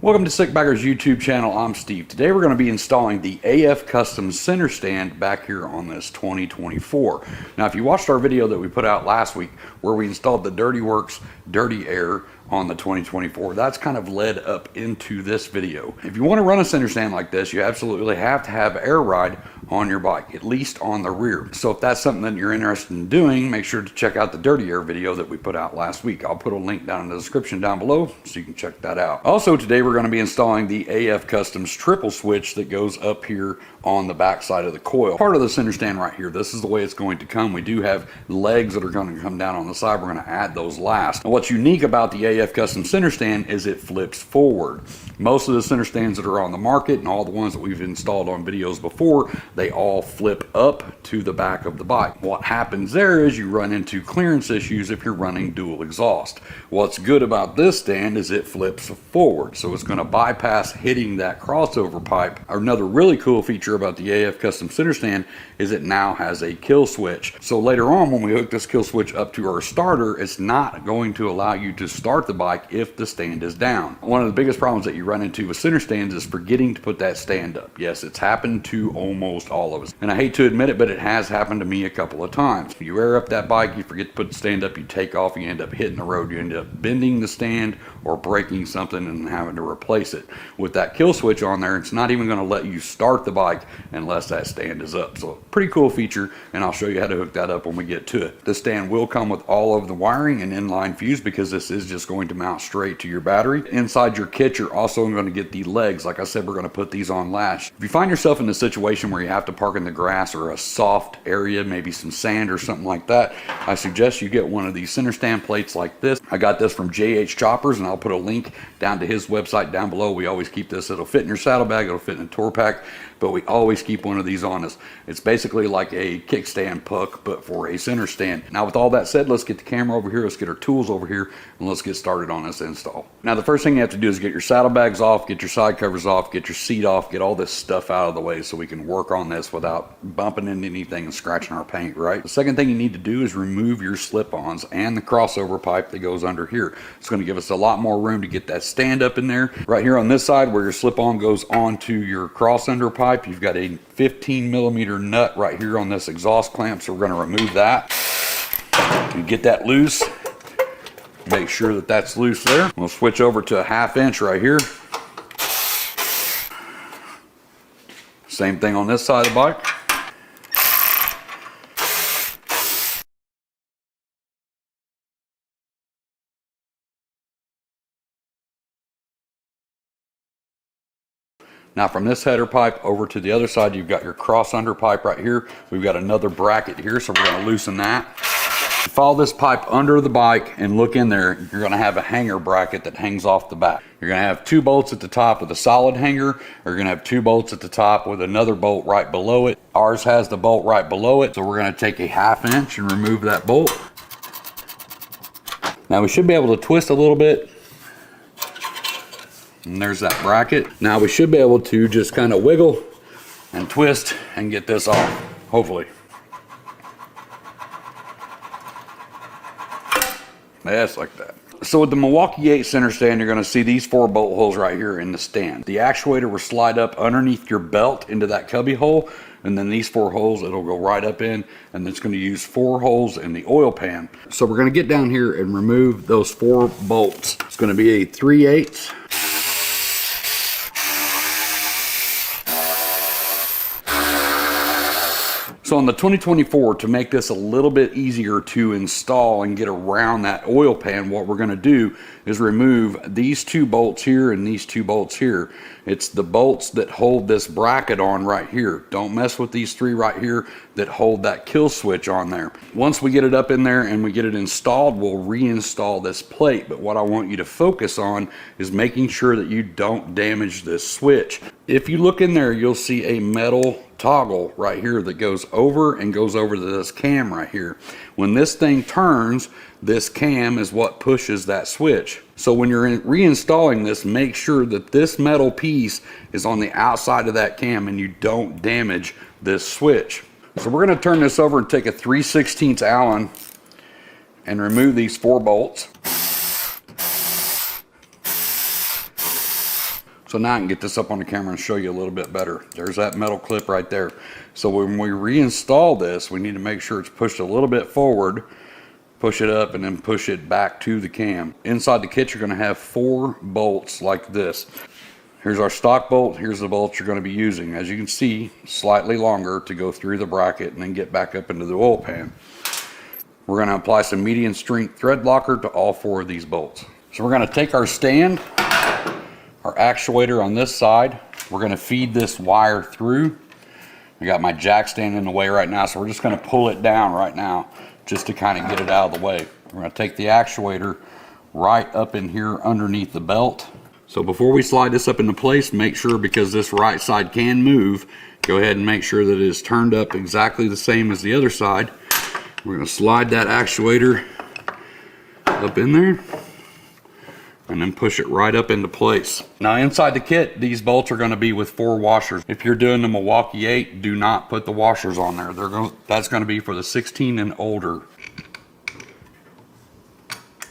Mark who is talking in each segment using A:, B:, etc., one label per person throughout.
A: Welcome to Sikbaggers YouTube channel. I'm Steve. Today we're going to be installing the AF Kustoms center stand back here on this 2024. Now if you watched our video that we put out last week where we installed the Dirty Works Dirty Air on the 2024, that's kind of led up into this video. If you want to run a center stand like this, you absolutely have to have air ride on your bike, at least on the rear. So if that's something that you're interested in doing, make sure to check out the Dirty Air video that we put out last week. I'll put a link down in the description down below so you can check that out. Also today we're going to be installing the AF Kustoms triple switch that goes up here on the back side of the coil. Part of the center stand right here, this is the way it's going to come. We do have legs that are going to come down on the side. We're going to add those last. Now, what's unique about the AF Kustoms center stand is it flips forward. Most of the center stands that are on the market and all the ones that we've installed on videos before, they all flip up to the back of the bike. What happens there is you run into clearance issues if you're running dual exhaust. What's good about this stand is it flips forward, so it's going to bypass hitting that crossover pipe. Another really cool feature about the AF Kustoms center stand is it now has a kill switch. So later on when we hook this kill switch up to our starter, it's not going to allow you to start the bike if the stand is down. One of the biggest problems that you run into with center stands is forgetting to put that stand up. Yes, it's happened to almost all of us. And I hate to admit it, but it has happened to me a couple of times. You air up that bike, you forget to put the stand up, you take off, you end up hitting the road, you end up bending the stand or breaking something and having to replace it. With that kill switch on there, it's not even going to let you start the bike unless that stand is up. So pretty cool feature, and I'll show you how to hook that up when we get to it. The stand will come with all of the wiring and inline fuse because this is just going to mount straight to your battery. Inside your kit, you're also going to get the legs. Like I said, we're going to put these on last. If you find yourself in a situation where you have to park in the grass or a soft area, maybe some sand or something like that, I suggest you get one of these center stand plates like this. I got this from JH Choppers, and I'll put a link down to his website down below. We always keep this. It'll fit in your saddlebag, it'll fit in a tour pack, but we always keep one of these on us. It's basically like a kickstand puck, but for a center stand. Now with all that said, let's get the camera over here, let's get our tools over here, and let's get started on this install. Now the first thing you have to do is get your saddlebags off, get your side covers off, get your seat off, get all this stuff out of the way so we can work on this without bumping into anything and scratching our paint, right? The second thing you need to do is remove your slip-ons and the crossover pipe that goes under here. It's going to give us a lot more room to get that stand up in there. Right here on this side where your slip-on goes onto your cross-under pipe, you've got a 15mm nut right here on this exhaust clamp, so we're going to remove that and get that loose. Make sure that that's loose there. We'll switch over to a 1/2 inch right here. Same thing on this side of the bike. Now from this header pipe over to the other side, you've got your cross under pipe right here. We've got another bracket here, so we're going to loosen that. Follow this pipe under the bike and look in there. You're going to have a hanger bracket that hangs off the back. You're going to have 2 bolts at the top with a solid hanger, or you're going to have 2 bolts at the top with another bolt right below it. Ours has the bolt right below it, so we're going to take a 1/2 inch and remove that bolt. Now we should be able to twist a little bit. And there's that bracket. Now we should be able to just kind of wiggle and twist and get this off, hopefully. Yes, like that. So with the Milwaukee 8 center stand, you're going to see these 4 bolt holes right here in the stand. The actuator will slide up underneath your belt into that cubby hole, and then these 4 holes, it'll go right up in, and it's going to use 4 holes in the oil pan. So we're going to get down here and remove those 4 bolts. It's going to be a 3/8. So on the 2024, to make this a little bit easier to install and get around that oil pan, what we're going to do is remove these 2 bolts here and these 2 bolts here. It's the bolts that hold this bracket on right here. Don't mess with these 3 right here that hold that kill switch on there. Once we get it up in there and we get it installed, we'll reinstall this plate. But what I want you to focus on is making sure that you don't damage this switch. If you look in there, you'll see a metal toggle right here that goes over and goes over to this cam right here. When this thing turns, this cam is what pushes that switch. So when you're reinstalling this, make sure that this metal piece is on the outside of that cam and you don't damage this switch. So we're going to turn this over and take a 3/16 Allen and remove these 4 bolts. So now I can get this up on the camera and show you a little bit better. There's that metal clip right there. So when we reinstall this, we need to make sure it's pushed a little bit forward, push it up, and then push it back to the cam. Inside the kit, you're going to have 4 bolts like this. Here's our stock bolt. Here's the bolts you're going to be using. As you can see, slightly longer to go through the bracket and then get back up into the oil pan. We're going to apply some medium strength thread locker to all 4 of these bolts. So we're going to take our stand, our actuator on this side. We're going to feed this wire through. I got my jack stand in the way right now, so we're just going to pull it down right now just to kind of get it out of the way. We're going to take the actuator right up in here underneath the belt. So before we slide this up into place, make sure, because this right side can move, go ahead and make sure that it is turned up exactly the same as the other side. We're going to slide that actuator up in there and then push it right up into place. Now inside the kit, these bolts are going to be with 4 washers. If you're doing the Milwaukee 8, do not put the washers on there. That's going to be for the 16 and older.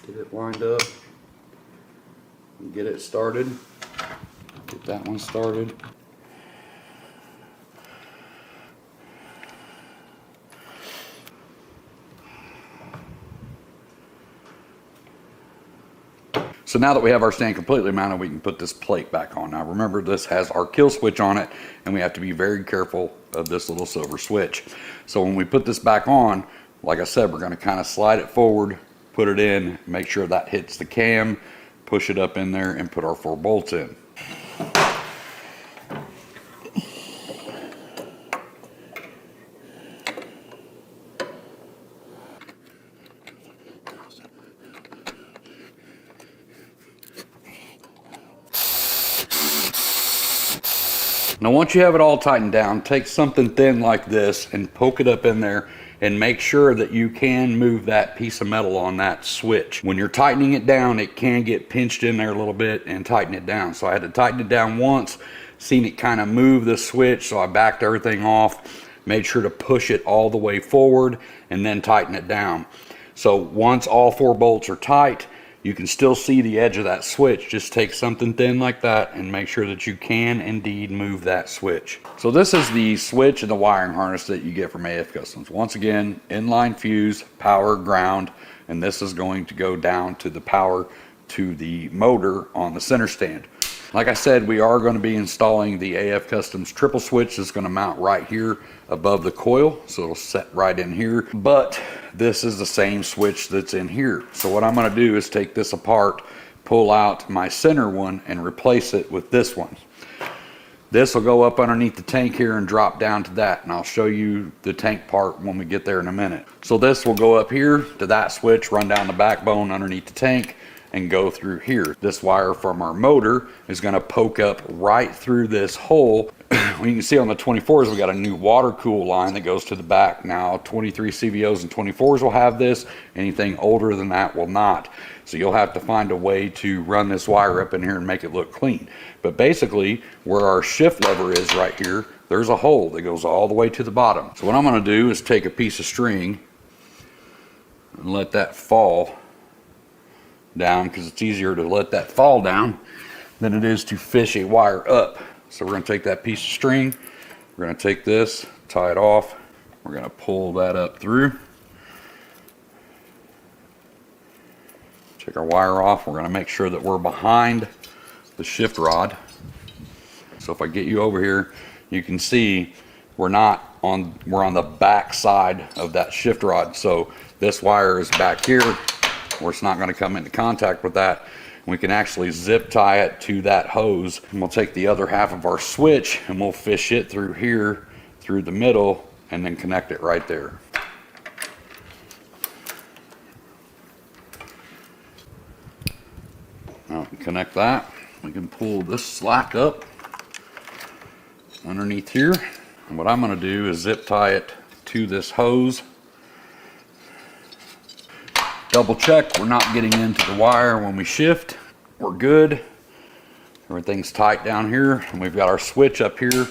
A: Get it lined up. Get it started. Get that one started. So now that we have our stand completely mounted, we can put this plate back on. Now remember, this has our kill switch on it, and we have to be very careful of this little silver switch. So when we put this back on, like I said, we're going to kind of slide it forward, put it in, make sure that hits the cam, push it up in there, and put our 4 bolts in. Now once you have it all tightened down, take something thin like this and poke it up in there and make sure that you can move that piece of metal on that switch. When you're tightening it down, it can get pinched in there a little bit and tighten it down. So I had to tighten it down once, seen it kind of move the switch, so I backed everything off, made sure to push it all the way forward and then tighten it down. So once all 4 bolts are tight, you can still see the edge of that switch. Just take something thin like that and make sure that you can indeed move that switch. So this is the switch and the wiring harness that you get from AF Kustoms. Once again, inline fuse, power, ground, and this is going to go down to the power to the motor on the center stand. Like I said, we are going to be installing the AF Kustoms triple switch that's going to mount right here above the coil, so it'll set right in here. But this is the same switch that's in here. So what I'm going to do is take this apart, pull out my center one, and replace it with this one. This will go up underneath the tank here and drop down to that, and I'll show you the tank part when we get there in a minute. So this will go up here to that switch, run down the backbone underneath the tank, and go through here. This wire from our motor is going to poke up right through this hole. You can see on the 24s we got a new water cool line that goes to the back. Now 23 CVOs and 24s will have this. Anything older than that will not. So you'll have to find a way to run this wire up in here and make it look clean. But basically where our shift lever is right here, there's a hole that goes all the way to the bottom. So what I'm going to do is take a piece of string and let that fall down, because it's easier to let that fall down than it is to fish a wire up. So we're going to take that piece of string, we're going to take this, tie it off, we're going to pull that up through, take our wire off. We're going to make sure that we're behind the shift rod. So if I get you over here, you can see we're on the back side of that shift rod. So this wire is back here where it's not going to come into contact with that. We can actually zip tie it to that hose, and we'll take the other half of our switch and we'll fish it through here, through the middle, and then connect it right there. Now connect that. We can pull this slack up underneath here. And what I'm going to do is zip tie it to this hose. Double check we're not getting into the wire when we shift. We're good. Everything's tight down here, and we've got our switch up here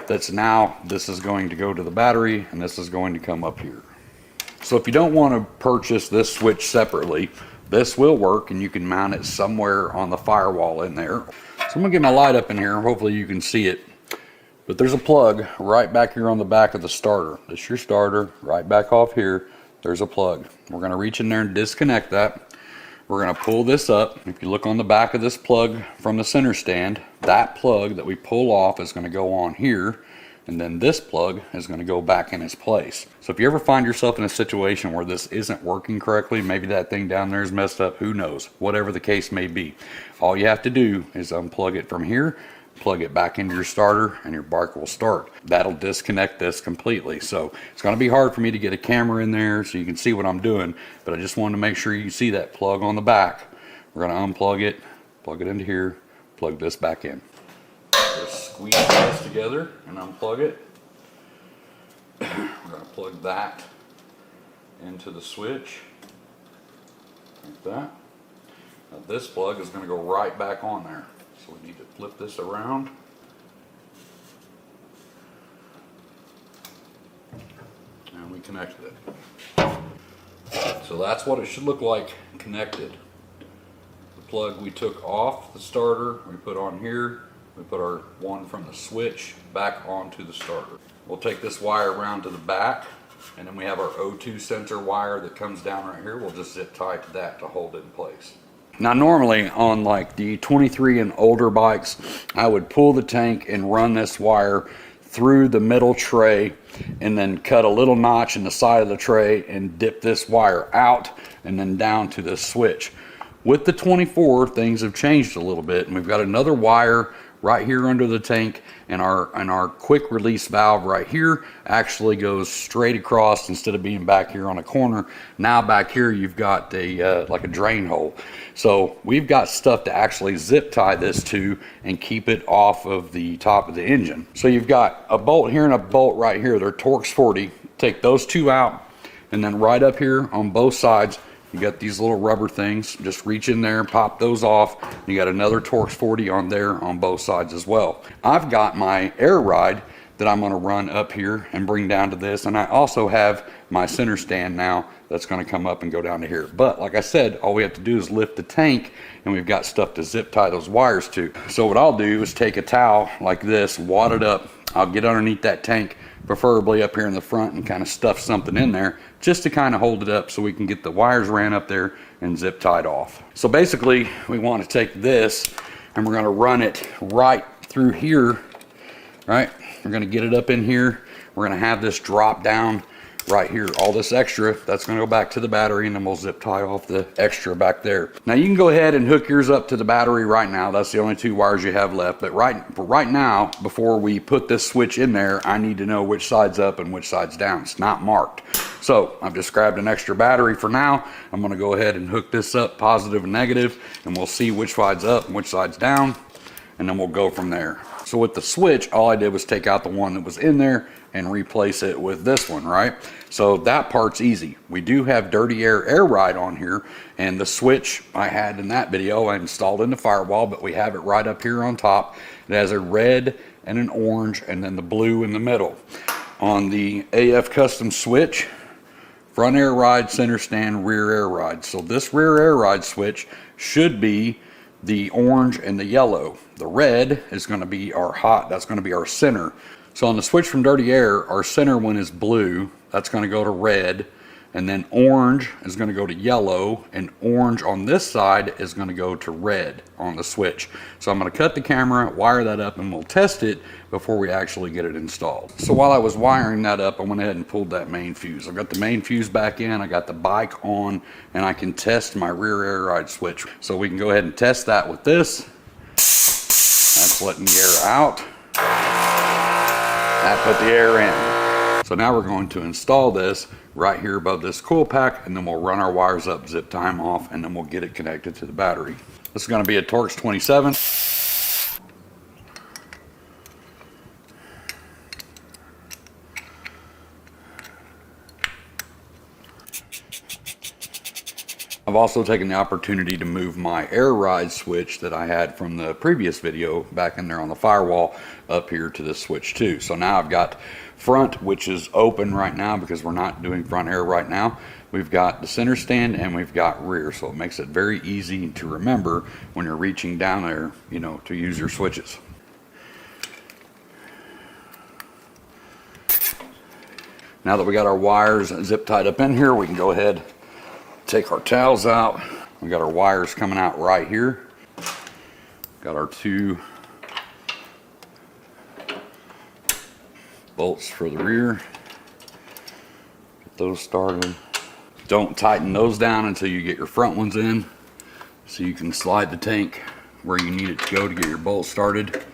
A: that's now, this is going to go to the battery and this is going to come up here. So if you don't want to purchase this switch separately, this will work and you can mount it somewhere on the firewall in there. I'm gonna get my light up in here. Hopefully you can see it. But there's a plug right back here on the back of the starter. This is your starter, right back off here. There's a plug. We're gonna reach in there and disconnect that. We're gonna pull this up. If you look on the back of this plug from the center stand, that plug that we pull off is gonna go on here, and then this plug is gonna go back in its place. So if you ever find yourself in a situation where this isn't working correctly, maybe that thing down there is messed up, who knows, whatever the case may be, all you have to do is unplug it from here, plug it back into your starter, and your bike will start. That'll disconnect this completely. So it's going to be hard for me to get a camera in there so you can see what I'm doing, but I just wanted to make sure you see that plug on the back. We're going to unplug it, plug it into here, plug this back in. Just squeeze this together and unplug it. We're going to plug that into the switch like that. Now this plug is going to go right back on there. So we need to flip this around. And we connected it. So that's what it should look like connected. The plug we took off the starter, we put on here. We put our one from the switch back onto the starter. We'll take this wire around to the back, and then we have our O2 sensor wire that comes down right here. We'll just zip tie to that to hold it in place. Now normally on like the 23 and older bikes, I would pull the tank and run this wire through the middle tray and then cut a little notch in the side of the tray and dip this wire out and then down to the switch. With the 24, things have changed a little bit, and we've got another wire right here under the tank, and our quick release valve right here actually goes straight across instead of being back here on a corner. Now back here you've got a like a drain hole. So we've got stuff to actually zip tie this to and keep it off of the top of the engine. So you've got a bolt here and a bolt right here. They're Torx 40. Take those two out, and then right up here on both sides you got these little rubber things. Just reach in there and pop those off. You got another Torx 40 on there on both sides as well. I've got my air ride that I'm going to run up here and bring down to this, and I also have my center stand now that's going to come up and go down to here. But like I said, all we have to do is lift the tank, and we've got stuff to zip tie those wires to. So what I'll do is take a towel like this, wad it up. I'll get underneath that tank, preferably up here in the front, and kind of stuff something in there just to kind of hold it up so we can get the wires ran up there and zip tied off. So basically we want to take this and we're going to run it right through here, right? We're going to get it up in here. We're going to have this drop down right here. All this extra, that's going to go back to the battery, and then we'll zip tie off the extra back there. Now you can go ahead and hook yours up to the battery right now. That's the only two wires you have left. But right now, before we put this switch in there, I need to know which side's up and which side's down. It's not marked. So I've just grabbed an extra battery for now. I'm going to go ahead and hook this up, positive and negative, and we'll see which side's up and which side's down, and then we'll go from there. So with the switch, all I did was take out the one that was in there and replace it with this one, right? So that part's easy. We do have Dirty Air ride on here, and the switch I had in that video I installed in the firewall, but we have it right up here on top. It has a red and an orange and then the blue in the middle. On the AF Kustoms switch, front air ride, center stand, rear air ride. So this rear air ride switch should be the orange and the yellow. The red is going to be our hot, that's going to be our center. So on the switch from Dirty Air, our center one is blue, that's going to go to red, and then orange is going to go to yellow, and orange on this side is going to go to red on the switch. So I'm going to cut the camera, wire that up, and we'll test it before we actually get it installed. So while I was wiring that up, I went ahead and pulled that main fuse. I got the main fuse back in, I got the bike on, and I can test my rear air ride switch. So we can go ahead and test that with this. That's letting the air out. That put the air in. So now we're going to install this right here above this coil pack, and then we'll run our wires up, zip tie them off, and then we'll get it connected to the battery. This is going to be a Torx 27. I've I've also taken the opportunity to move my air ride switch that I had from the previous video back in there on the firewall up here to this switch too. So now I've got front, which is open right now because we're not doing front air right now. We've got the center stand and we've got rear, so it makes it very easy to remember when you're reaching down there, you know, to use your switches. Now that we got our wires zip tied up in here, we can go ahead, take our towels out. We got our wires coming out right here. Got our 2 bolts for the rear. Get those started. Don't tighten those down until you get your front ones in, so you can slide the tank where you need it to go to get your bolts started.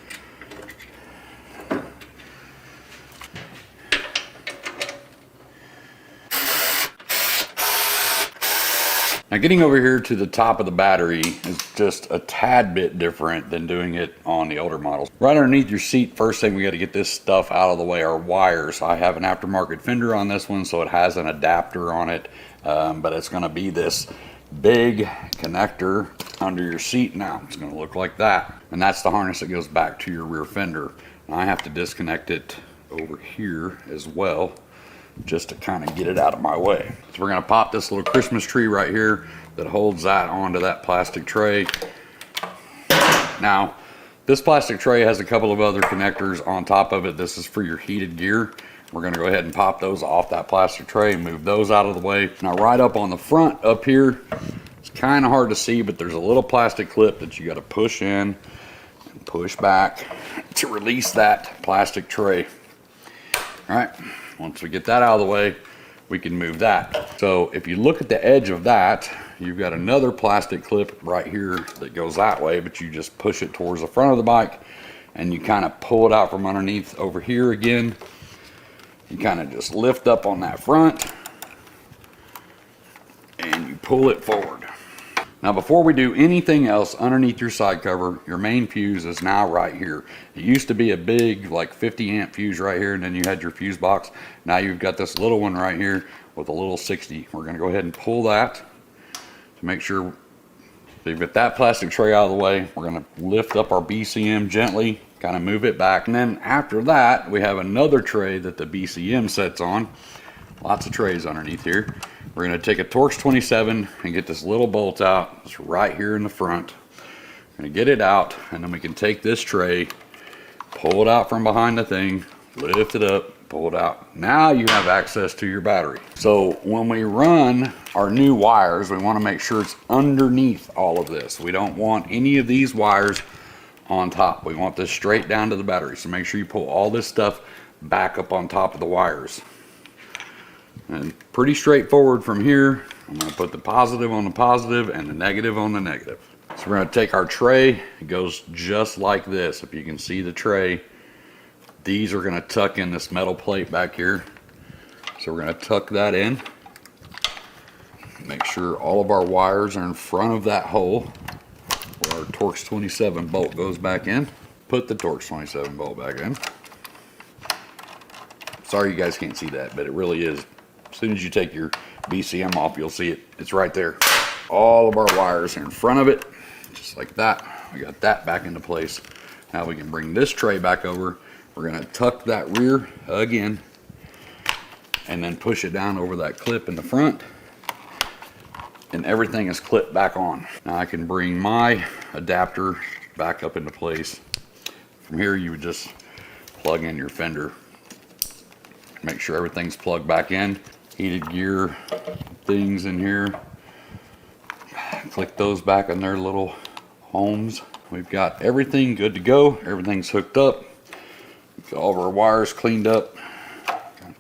A: Now getting over here to the top of the battery is just a tad bit different than doing it on the older models. Right underneath your seat, first thing we got to get this stuff out of the way, our wires. I have an aftermarket fender on this one, so it has an adapter on it, but it's going to be this big connector under your seat now. It's going to look like that, and that's the harness that goes back to your rear fender. And I have to disconnect it over here as well, just to kind of get it out of my way. So we're going to pop this little Christmas tree right here that holds that onto that plastic tray. Now this plastic tray has a couple of other connectors on top of it. This is for your heated gear. We're going to go ahead and pop those off that plastic tray and move those out of the way. Now right up on the front up here, it's kind of hard to see, but there's a little plastic clip that you got to push in and push back to release that plastic tray. All right. Once we get that out of the way, we can move that. So if you look at the edge of that, you've got another plastic clip right here that goes that way, but you just push it towards the front of the bike and you kind of pull it out from underneath over here again. You kind of just lift up on that front and you pull it forward. Now before we do anything else underneath your side cover, your main fuse is now right here. It used to be a big like 50 amp fuse right here, and then you had your fuse box. Now you've got this little one right here with a little 60. We're going to go ahead and pull that to make sure that you've got that plastic tray out of the way. We're going to lift up our BCM gently, kind of move it back, and then after that we have another tray that the BCM sets on. Lots of trays underneath here. We're going to take a Torx 27 and get this little bolt out. It's right here in the front. We're going to get it out, and then we can take this tray, pull it out from behind the thing, lift it up, pull it out. Now you have access to your battery. So when we run our new wires, we want to make sure it's underneath all of this. We don't want any of these wires on top. We want this straight down to the battery. So make sure you pull all this stuff back up on top of the wires. And pretty straightforward from here. I'm going to put the positive on the positive and the negative on the negative. So we're going to take our tray. It goes just like this. If you can see the tray, these are going to tuck in this metal plate back here. So we're going to tuck that in. Make sure all of our wires are in front of that hole where our Torx 27 bolt goes back in. Put the Torx 27 bolt back in. Sorry you guys can't see that, but it really is. As soon as you take your BCM off, you'll see it. It's right there. All of our wires are in front of it, just like that. We got that back into place. Now we can bring this tray back over. We're going to tuck that rear again and then push it down over that clip in the front, and everything is clipped back on. Now I can bring my adapter back up into place. From here you would just plug in your fender. Make sure everything's plugged back in. Heated gear things in here. Click those back in their little homes. We've got everything good to go. Everything's hooked up. Got all of our wires cleaned up.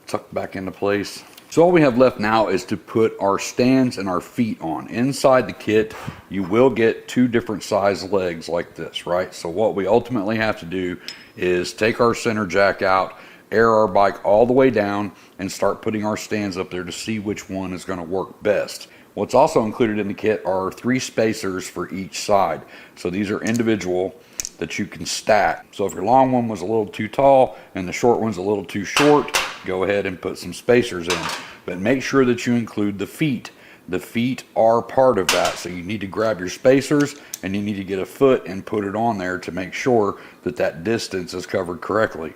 A: Tucked back into place. So all we have left now is to put our stands and our feet on. Inside the kit, you will get 2 different size legs like this, right? So what we ultimately have to do is take our center jack out, air our bike all the way down, and start putting our stands up there to see which one is going to work best. What's also included in the kit are 3 spacers for each side. So these are individual that you can stack. So if your long one was a little too tall and the short one's a little too short, go ahead and put some spacers in. But make sure that you include the feet. The feet are part of that, so you need to grab your spacers and you need to get a foot and put it on there to make sure that that distance is covered correctly.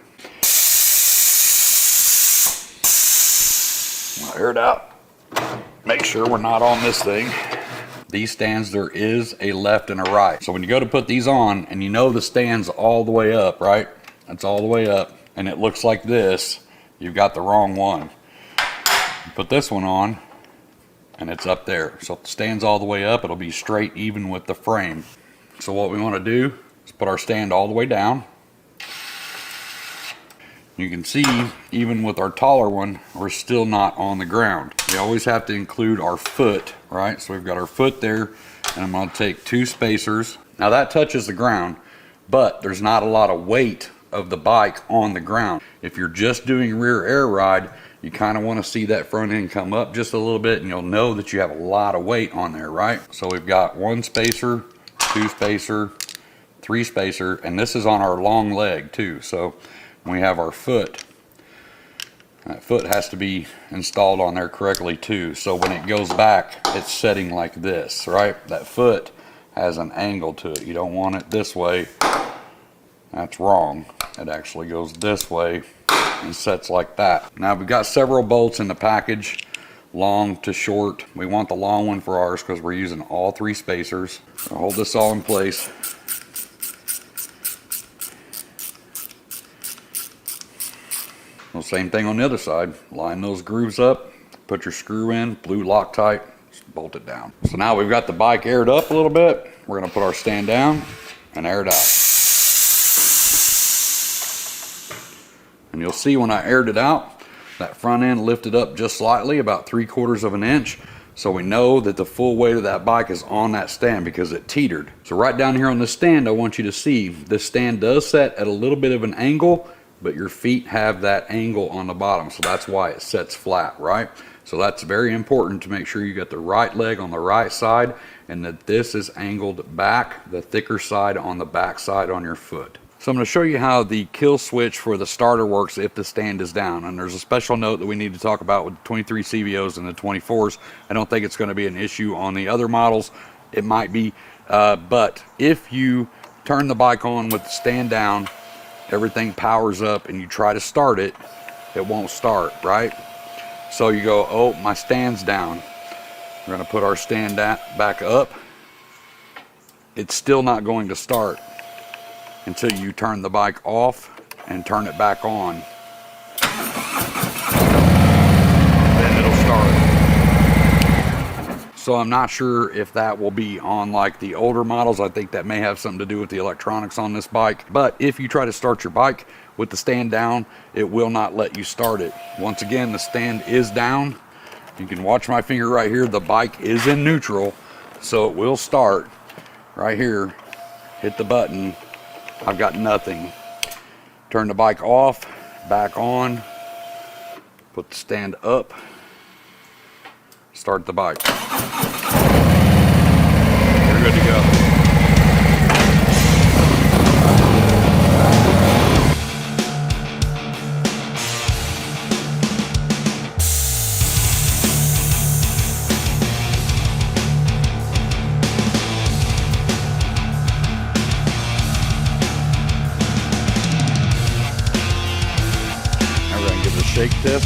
A: I'll air it out. Make sure we're not on this thing. These stands, there is a left and a right. So when you go to put these on and you know the stand's all the way up, right? That's all the way up and it looks like this, you've got the wrong one. You put this one on and it's up there. So if the stand's all the way up, it'll be straight even with the frame. So what we want to do is put our stand all the way down. You can see, even with our taller one, we're still not on the ground. We always have to include our foot, right? So we've got our foot there, and I'm going to take 2 spacers. Now that touches the ground, but there's not a lot of weight of the bike on the ground. If you're just doing rear air ride, you kind of want to see that front end come up just a little bit, and you'll know that you have a lot of weight on there, right? So we've got 1 spacer, 2 spacer, 3 spacer, and this is on our long leg too. So we have our foot. That foot has to be installed on there correctly too. So when it goes back, it's setting like this, right? That foot has an angle to it. You don't want it this way. That's wrong. It actually goes this way and sets like that. Now we've got several bolts in the package, long to short. We want the long one for ours because we're using all 3 spacers. I'll hold this all in place. Well, same thing on the other side. Line those grooves up, put your screw in, blue Loctite, just bolt it down. So now we've got the bike aired up a little bit. We're gonna put our stand down and air it out. And you'll see when I aired it out, that front end lifted up just slightly, about 3/4 of an inch. So we know that the full weight of that bike is on that stand because it teetered. So right down here on the stand, I want you to see this stand does set at a little bit of an angle, but your feet have that angle on the bottom. So that's why it sets flat, right? So that's very important to make sure you got the right leg on the right side and that this is angled back, the thicker side on the back side on your foot. So I'm going to show you how the kill switch for the starter works if the stand is down. And there's a special note that we need to talk about with the 23 CVOs and the 24s. I don't think it's going to be an issue on the other models. It might be, but if you turn the bike on with the stand down, everything powers up and you try to start it, it won't start, right? So you go, oh, my stand's down. We're going to put our stand back up. It's still not going to start until you turn the bike off and turn it back on. Then it'll start. So I'm not sure if that will be on like the older models. I think that may have something to do with the electronics on this bike. But if you try to start your bike with the stand down, it will not let you start it. Once again, the stand is down. You can watch my finger right here. The bike is in neutral, so it will start right here. Hit the button. I've got nothing. Turn the bike off, back on, put the stand up, start the bike. You're good to go. Shake test.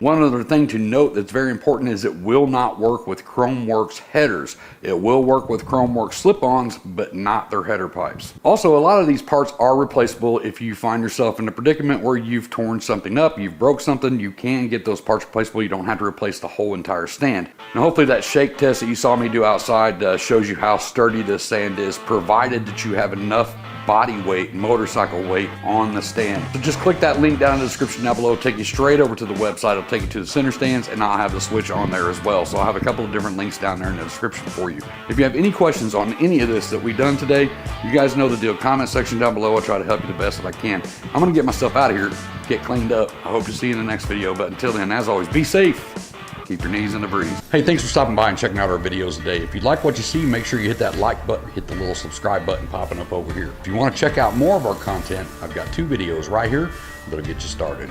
A: One other thing to note that's very important is it will not work with Chromeworks headers. It will work with Chromeworks slip-ons, but not their header pipes. Also, a lot of these parts are replaceable if you find yourself in a predicament where you've torn something up, you've broke something, you can get those parts replaceable. You don't have to replace the whole entire stand. Now, hopefully that shake test that you saw me do outside shows you how sturdy this stand is, provided that you have enough body weight, motorcycle weight on the stand. So just click that link down in the description down below. It'll take you straight over to the website. It'll take you to the center stands, and I'll have the switch on there as well. So I'll have a couple of different links down there in the description for you. If you have any questions on any of this that we've done today, you guys know the deal. Comment section down below. I'll try to help you the best that I can. I'm gonna get myself out of here, get cleaned up. I hope to see you in the next video, but until then, as always, be safe. Keep your knees in the breeze. Hey, thanks for stopping by and checking out our videos today. If you like what you see, make sure you hit that like button, hit the little subscribe button popping up over here. If you want to check out more of our content, I've got 2 videos right here that'll get you started.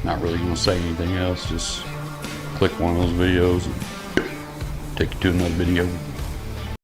A: Not really going to say anything else. Just click one of those videos and take you to another video.